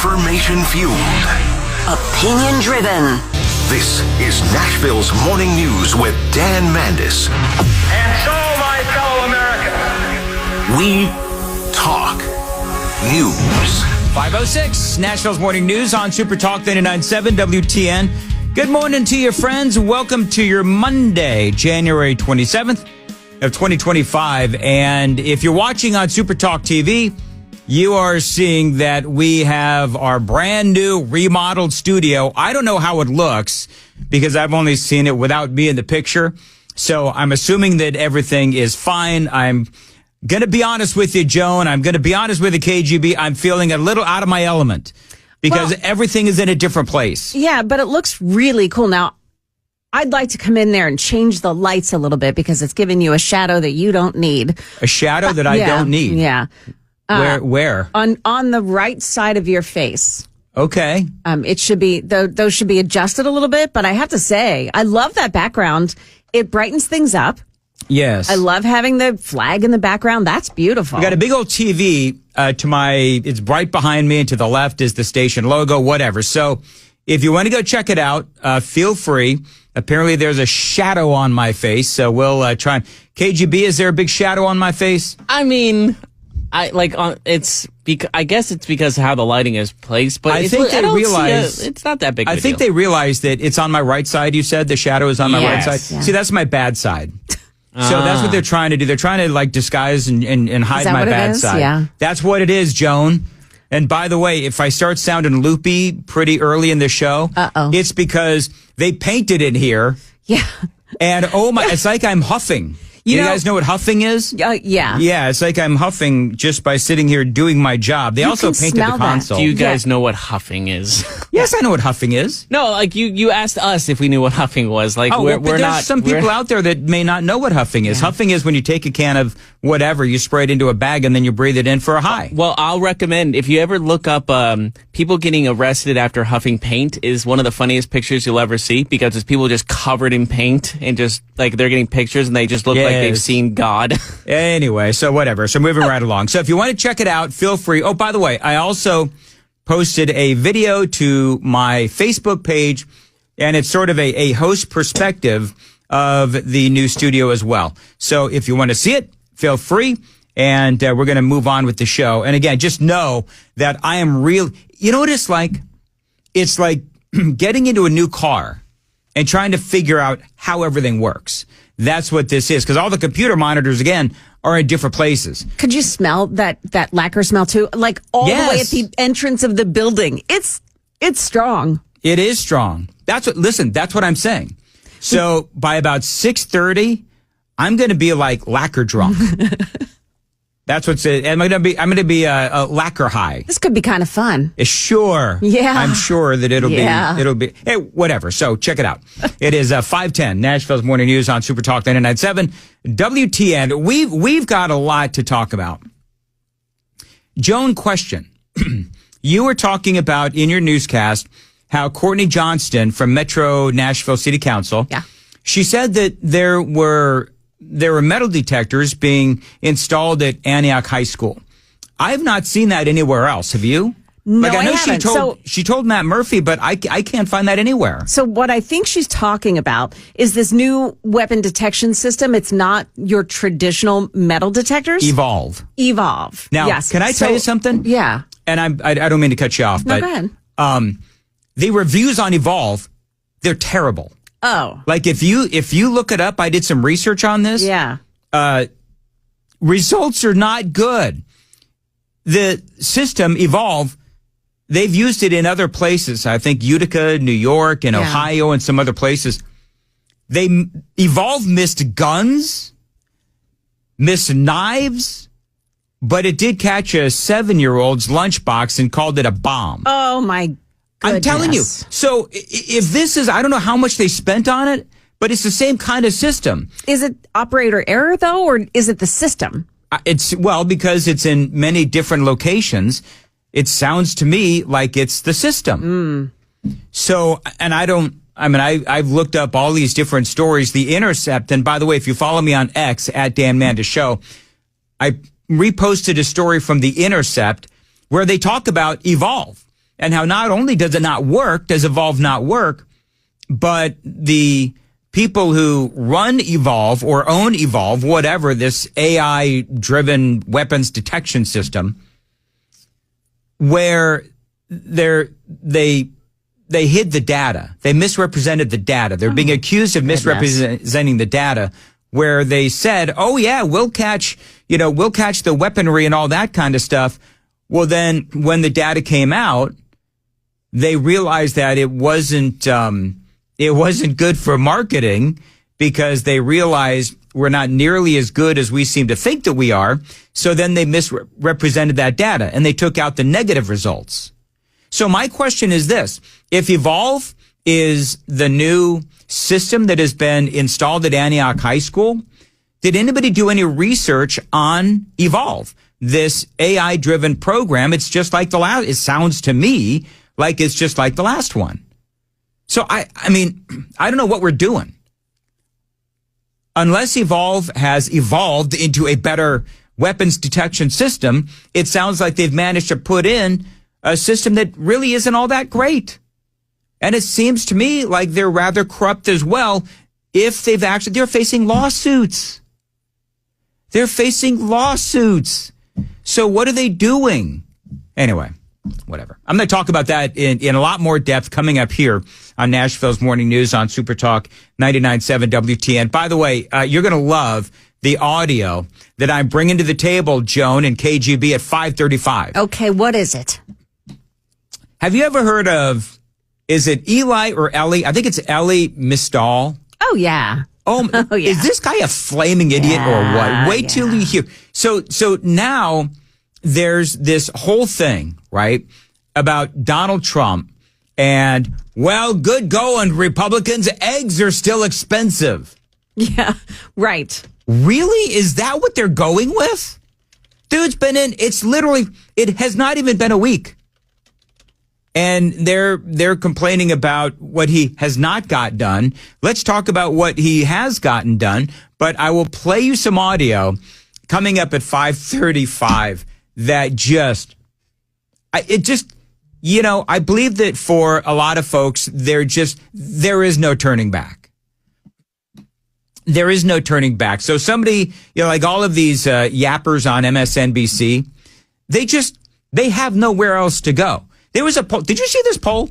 Information-fueled. Opinion-driven. This is Nashville's Morning News with Dan Mandis. And so, my fellow Americans, we talk news. 5:06, Nashville's Morning News on Super Talk 99.7 WTN. Good morning to you, friends. Welcome to your Monday, January 27th of 2025. And if you're watching on Super Talk TV, you are seeing that we have our brand new remodeled studio. I don't know how it looks because I've only seen it without me in the picture. So I'm assuming that everything is fine. I'm going to be honest with you, Joan. I'm going to be honest with the KGB. I'm feeling a little out of my element because everything is in a different place. Yeah, but it looks really cool. Now, I'd like to come in there and change the lights a little bit because it's giving you a shadow that you don't need. A shadow that I don't need? Yeah. Where? On the right side of your face. Okay. It should be, those should be adjusted a little bit, but I have to say, I love that background. It brightens things up. Yes. I love having the flag in the background. That's beautiful. We got a big old TV it's right behind me, and to the left is the station logo, whatever. So if you want to go check it out, feel free. Apparently there's a shadow on my face, so we'll try. KGB, is there a big shadow on my face? I mean, I guess it's because of how the lighting is placed, but I think they realize it's not that big. I think they realize that it's on my right side. You said the shadow is on my right side. Yeah. See, that's my bad side. So that's what they're trying to do. They're trying to like disguise and hide my bad side. Yeah. That's what it is, Joan. And by the way, if I start sounding loopy pretty early in the show, it's because they painted in here. Yeah. And it's like I'm huffing. You guys know what huffing is? Yeah. Yeah, it's like I'm huffing just by sitting here doing my job. They also painted the console. Do you guys know what huffing is? Yes, I know what huffing is. No, like you asked us if we knew what huffing was. Like we're there's not. Some people out there that may not know what huffing is. Yeah. Huffing is when you take a can of whatever, you spray it into a bag, and then you breathe it in for a high. Well, I'll recommend if you ever look up people getting arrested after huffing paint is one of the funniest pictures you'll ever see because it's people just covered in paint and just like they're getting pictures and they just look like they've seen God. Anyway, so whatever. So moving right along. So if you want to check it out, feel free. Oh, by the way, I also posted a video to my Facebook page, and it's sort of a host perspective of the new studio as well. So if you want to see it, feel free. And we're going to move on with the show. And again, just know that I am real. You know what it's like? It's like getting into a new car and trying to figure out how everything works. That's what this is. Because all the computer monitors, again, are in different places. Could you smell that lacquer smell too? Like all the way at the entrance of the building. It's strong. It is strong. That's what I'm saying. So by about 6:30, I'm going to be like lacquer drunk. That's what's it. I'm going to be a lacquer high. This could be kind of fun. Sure. Yeah. I'm sure that it'll be, hey, whatever. So check it out. It is 5:10, Nashville's Morning News on Super Talk 99.7 WTN. We've got a lot to talk about. Joan, question. You were talking about in your newscast how Courtney Johnston from Metro Nashville City Council. Yeah. She said that there were metal detectors being installed at Antioch High School. I have not seen that anywhere else. Have you? No, I know I haven't. She told Matt Murphy, but I can't find that anywhere. So what I think she's talking about is this new weapon detection system. It's not your traditional metal detectors. Evolve. Now, yes. Can I tell you something? Yeah. And I don't mean to cut you off, No, but go ahead. The reviews on Evolve, they're terrible. Oh. Like if you look it up, I did some research on this. Yeah. Results are not good. The system Evolve, they've used it in other places. I think Utica, New York, and Ohio, and some other places. Evolve missed guns, missed knives, but it did catch a 7-year-old's lunchbox and called it a bomb. Oh my goodness. I'm telling you. So if this is, I don't know how much they spent on it, but it's the same kind of system. Is it operator error though, or is it the system? Because it's in many different locations, it sounds to me like it's the system. So, and I've looked up all these different stories. The Intercept, and by the way, if you follow me on X at Dan Mandis Show, I reposted a story from The Intercept where they talk about Evolve. and how not only does it not work, does Evolve not work, but the people who run Evolve or own Evolve, whatever, this AI-driven weapons detection system, where they hid the data. They misrepresented the data. They're being accused of misrepresenting the data, where they said, oh yeah, we'll catch the weaponry and all that kind of stuff. Well, then when the data came out, they realized that it wasn't good for marketing, because they realized we're not nearly as good as we seem to think that we are. So then they misrepresented that data and they took out the negative results. So my question is this: if Evolve is the new system that has been installed at Antioch High School, did anybody do any research on Evolve, this AI-driven program? It's just like the last. It sounds to me like it's just like the last one. So I mean, I don't know what we're doing. Unless Evolve has evolved into a better weapons detection system, it sounds like they've managed to put in a system that really isn't all that great. And it seems to me like they're rather corrupt as well. If they're facing lawsuits. They're facing lawsuits. So what are they doing? Anyway, whatever. I'm going to talk about that in a lot more depth coming up here on Nashville's Morning News on Super Talk 99.7 WTN. By the way, you're going to love the audio that I'm bringing to the table, Joan, and KGB at 5:35. Okay, what is it? Have you ever heard of, is it Eli or Ellie? I think it's Ellie Mistal. Oh, yeah. Oh, yeah. Is this guy a flaming idiot or what? Wait till you hear. So now there's this whole thing, right, about Donald Trump and, well, good going, Republicans. Eggs are still expensive. Yeah, right. Really? Is that what they're going with? Dude's been in, it has not even been a week. And they're complaining about what he has not got done. Let's talk about what he has gotten done. But I will play you some audio coming up at 5:35 that I believe that for a lot of folks, there is no turning back. There is no turning back. So somebody, like all of these yappers on MSNBC, they have nowhere else to go. There was a poll. Did you see this poll?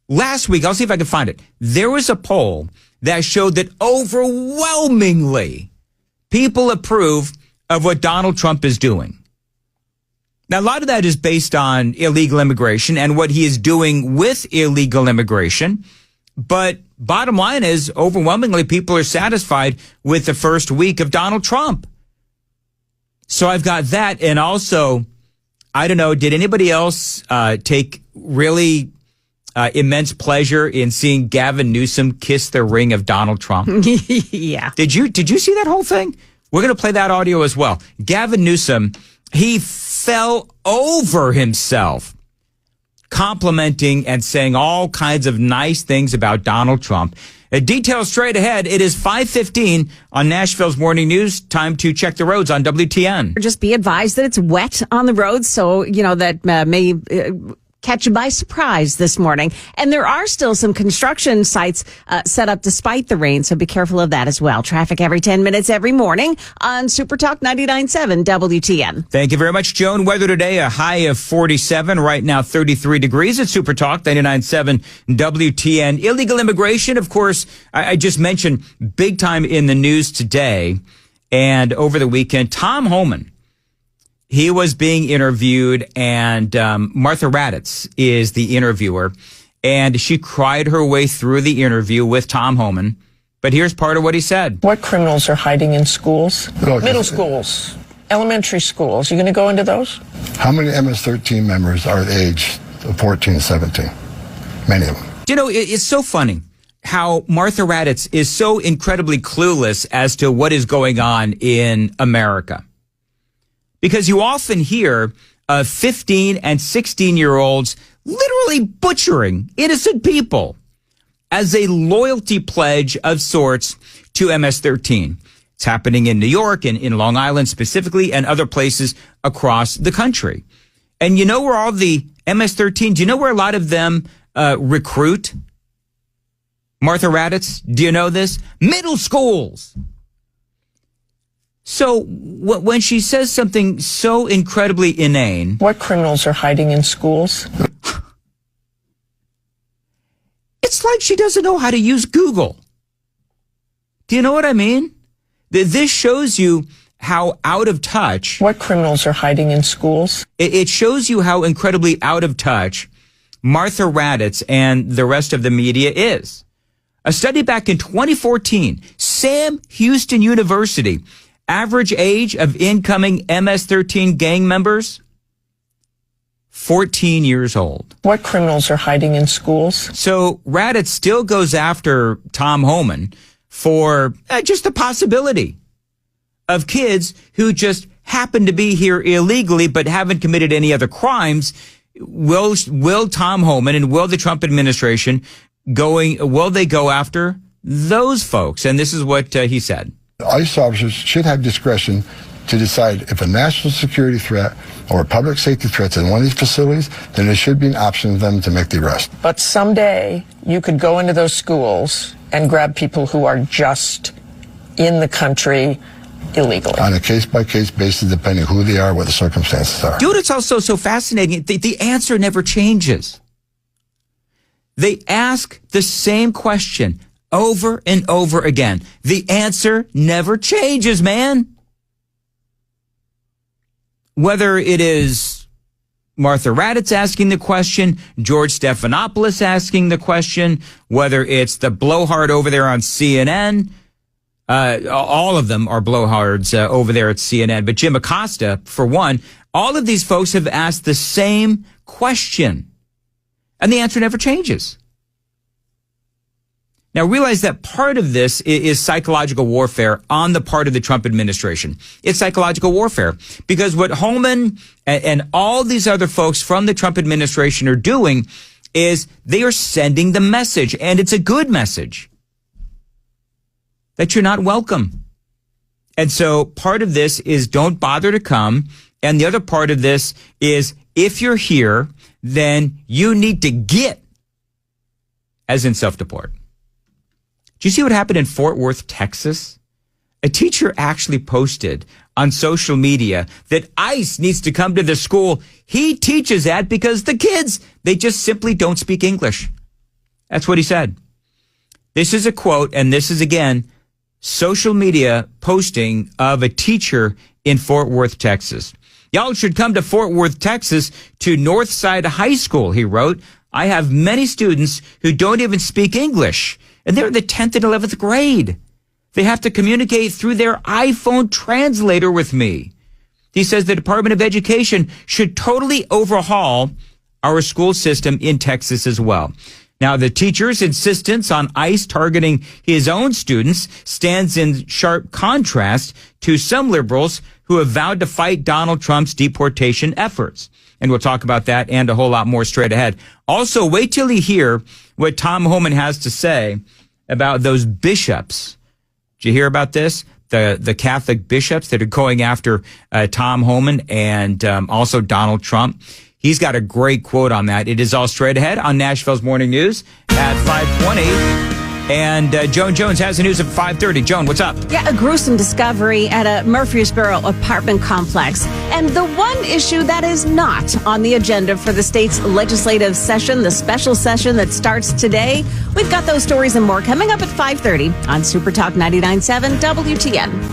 Last week, I'll see if I can find it. There was a poll that showed that overwhelmingly people approve of what Donald Trump is doing. Now, a lot of that is based on illegal immigration and what he is doing with illegal immigration. But bottom line is, overwhelmingly, people are satisfied with the first week of Donald Trump. So I've got that. And also, I don't know, did anybody else take really immense pleasure in seeing Gavin Newsom kiss the ring of Donald Trump? Yeah. Did you see that whole thing? We're going to play that audio as well. Gavin Newsom, he fell over himself complimenting and saying all kinds of nice things about Donald Trump. Details straight ahead. It is 5:15 on Nashville's Morning News. Time to check the roads on WTN. Just be advised that it's wet on the roads, so that may catch you by surprise this morning. And there are still some construction sites set up despite the rain, so be careful of that as well. Traffic every 10 minutes every morning on Super Talk 99.7 WTN. Thank you very much, Joan. Weather today, a high of 47. Right now, 33 degrees at Super Talk 99.7 WTN. Illegal immigration, of course, I just mentioned big time in the news today and over the weekend. Tom Homan, he was being interviewed, and Martha Raddatz is the interviewer, and she cried her way through the interview with Tom Homan. But here's part of what he said. What criminals are hiding in schools? Middle schools, elementary schools. You going to go into those? How many MS-13 members are aged 14, 17? Many of them. It's so funny how Martha Raddatz is so incredibly clueless as to what is going on in America. Because you often hear of 15 and 16-year-olds literally butchering innocent people as a loyalty pledge of sorts to MS-13. It's happening in New York and in Long Island specifically and other places across the country. And you know where all the MS-13, do you know where a lot of them recruit? Martha Raddatz, do you know this? Middle schools. So when she says something so incredibly inane... What criminals are hiding in schools? It's like she doesn't know how to use Google. Do you know what I mean? This shows you how out of touch... What criminals are hiding in schools? It shows you how incredibly out of touch Martha Raddatz and the rest of the media is. A study back in 2014, Sam Houston University, average age of incoming MS-13 gang members, 14 years old. What criminals are hiding in schools? So Raddatz still goes after Tom Homan for just the possibility of kids who just happen to be here illegally but haven't committed any other crimes. Will Tom Homan and will the Trump administration will they go after those folks? And this is what he said. ICE officers should have discretion to decide if a national security threat or a public safety threat is in one of these facilities, then there should be an option for them to make the arrest. But someday you could go into those schools and grab people who are just in the country illegally. On a case-by-case basis, depending who they are, what the circumstances are. Dude, it's also so fascinating. The answer never changes. They ask the same question over and over again. The answer never changes, man. Whether it is Martha Raddatz asking the question, George Stephanopoulos asking the question, whether it's the blowhard over there on CNN, all of them are blowhards over there at CNN. But Jim Acosta, for one, all of these folks have asked the same question, and the answer never changes. Now, realize that part of this is psychological warfare on the part of the Trump administration. It's psychological warfare because what Homan and all these other folks from the Trump administration are doing is they are sending the message, and it's a good message, that you're not welcome. And so part of this is don't bother to come. And the other part of this is if you're here, then you need to get, as in self-deport. Do you see what happened in Fort Worth, Texas? A teacher actually posted on social media that ICE needs to come to the school he teaches at because the kids, they just simply don't speak English. That's what he said. This is a quote, and this is, again, social media posting of a teacher in Fort Worth, Texas. Y'all should come to Fort Worth, Texas to Northside High School, he wrote. I have many students who don't even speak English, and they're in the 10th and 11th grade. They have to communicate through their iPhone translator with me. He says the Department of Education should totally overhaul our school system in Texas as well. Now, the teacher's insistence on ICE targeting his own students stands in sharp contrast to some liberals who have vowed to fight Donald Trump's deportation efforts. And we'll talk about that and a whole lot more straight ahead. Also, wait till you hear what Tom Homan has to say about those bishops. Did you hear about this? The Catholic bishops that are going after Tom Homan and also Donald Trump. He's got a great quote on that. It is all straight ahead on Nashville's Morning News at 5:20. And Joan Jones has the news at 5:30. Joan, what's up? Yeah, a gruesome discovery at a Murfreesboro apartment complex. And the one issue that is not on the agenda for the state's legislative session, the special session that starts today. We've got those stories and more coming up at 5:30 on Super Talk 99.7 WTN.